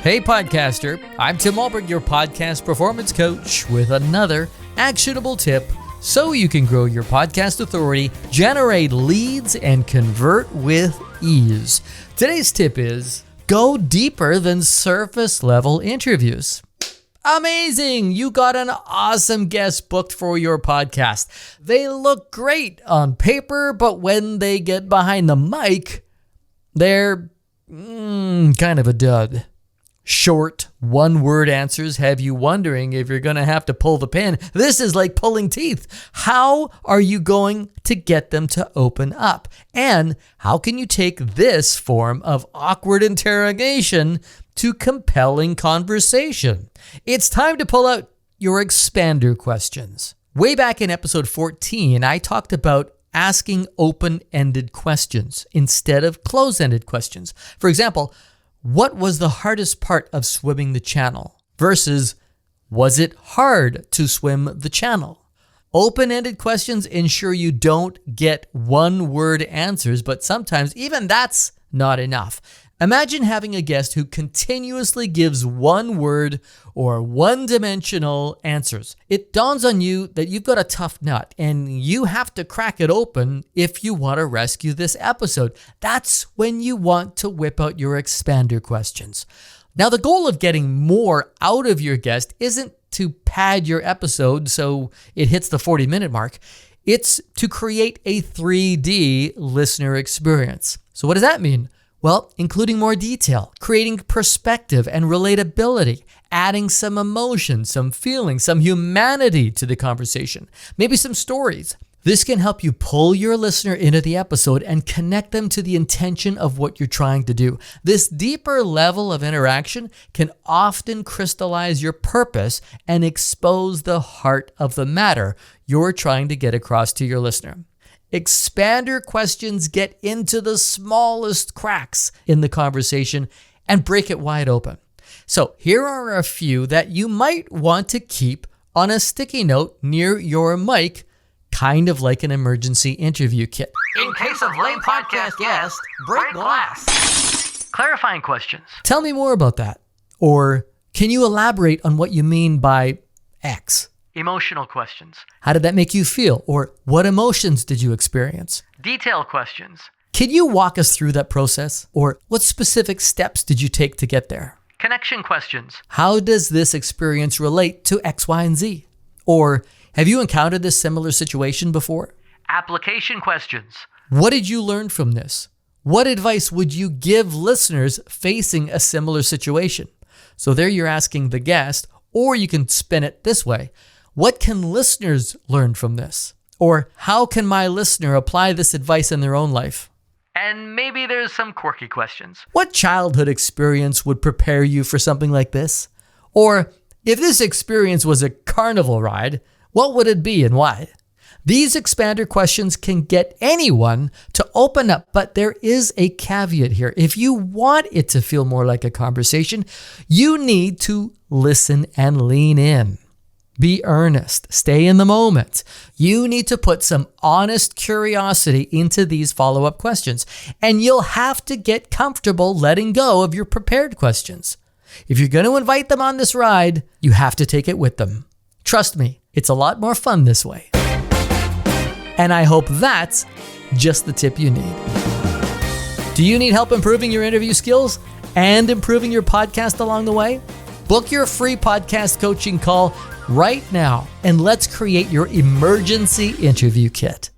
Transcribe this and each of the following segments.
Hey podcaster, I'm Tim Alberg, your podcast performance coach with another actionable tip so you can grow your podcast authority, generate leads, and convert with ease. Today's tip is go deeper than surface level interviews. Amazing! You got an awesome guest booked for your podcast. They look great on paper, but when they get behind the mic, they're kind of a dud. Short, one-word answers have you wondering if you're going to have to pull the pin. This is like pulling teeth. How are you going to get them to open up? And how can you take this form of awkward interrogation to compelling conversation? It's time to pull out your expander questions. Way back in episode 14, I talked about asking open-ended questions instead of closed-ended questions. For example, what was the hardest part of swimming the channel versus was it hard to swim the channel? Open-ended questions ensure you don't get one-word answers, but sometimes even that's not enough. Imagine having a guest who continuously gives one-word or one-dimensional answers. It dawns on you that you've got a tough nut and you have to crack it open if you want to rescue this episode. That's when you want to whip out your expander questions. Now, the goal of getting more out of your guest isn't to pad your episode so it hits the 40-minute mark. It's to create a 3D listener experience. So what does that mean? Well, including more detail, creating perspective and relatability, adding some emotion, some feeling, some humanity to the conversation, maybe some stories. This can help you pull your listener into the episode and connect them to the intention of what you're trying to do. This deeper level of interaction can often crystallize your purpose and expose the heart of the matter you're trying to get across to your listener. Expander questions get into the smallest cracks in the conversation and break it wide open. So here are a few that you might want to keep on a sticky note near your mic, kind of like an emergency interview kit. In case of lame podcast guest, break glass. Clarifying questions. Tell me more about that. Or can you elaborate on what you mean by X? Emotional questions. How did that make you feel? Or what emotions did you experience? Detail questions. Can you walk us through that process? Or what specific steps did you take to get there? Connection questions. How does this experience relate to X, Y, and Z? Or have you encountered this similar situation before? Application questions. What did you learn from this? What advice would you give listeners facing a similar situation? So there you're asking the guest, or you can spin it this way. What can listeners learn from this? Or how can my listener apply this advice in their own life? And maybe there's some quirky questions. What childhood experience would prepare you for something like this? Or if this experience was a carnival ride, what would it be and why? These expander questions can get anyone to open up, but there is a caveat here. If you want it to feel more like a conversation, you need to listen and lean in. Be earnest. Stay in the moment. You need to put some honest curiosity into these follow-up questions, and you'll have to get comfortable letting go of your prepared questions. If you're going to invite them on this ride, you have to take it with them. Trust me, it's a lot more fun this way. And I hope that's just the tip you need. Do you need help improving your interview skills and improving your podcast along the way? Book your free podcast coaching call right now, and let's create your emergency interview kit.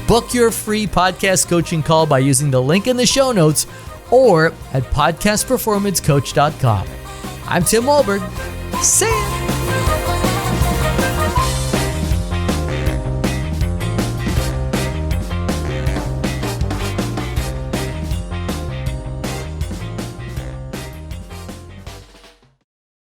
Book your free podcast coaching call by using the link in the show notes or at podcastperformancecoach.com. I'm Tim Wahlberg. See ya!